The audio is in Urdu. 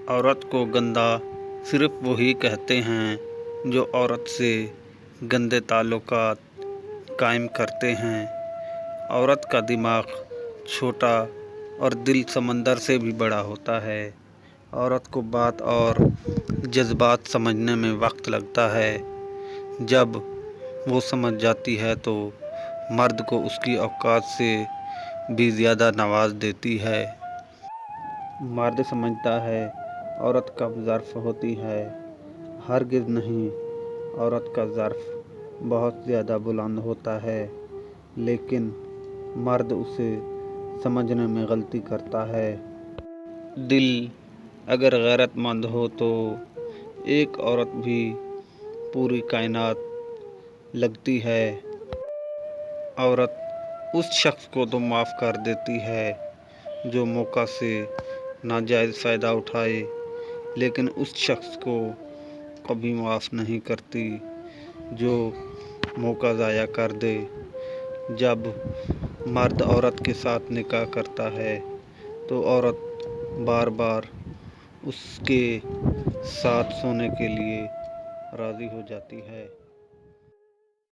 عورت کو گندا صرف وہی کہتے ہیں جو عورت سے گندے تعلقات قائم کرتے ہیں۔ عورت کا دماغ چھوٹا اور دل سمندر سے بھی بڑا ہوتا ہے۔ عورت کو بات اور جذبات سمجھنے میں وقت لگتا ہے۔ جب وہ سمجھ جاتی ہے تو مرد کو اس کی اوقات سے بھی زیادہ نواز دیتی ہے۔ مرد سمجھتا ہے عورت کب ظرف ہوتی ہے۔ ہرگز نہیں، عورت کا ظرف بہت زیادہ بلند ہوتا ہے، لیکن مرد اسے سمجھنے میں غلطی کرتا ہے۔ دل اگر غیرت مند ہو تو ایک عورت بھی پوری کائنات لگتی ہے۔ عورت اس شخص کو تو معاف کر دیتی ہے جو موقع سے ناجائز فائدہ اٹھائے، لیکن اس شخص کو کبھی معاف نہیں کرتی جو موقع ضائع کر دے۔ جب مرد عورت کے ساتھ نکاح کرتا ہے تو عورت بار بار اس کے ساتھ سونے کے لیے راضی ہو جاتی ہے۔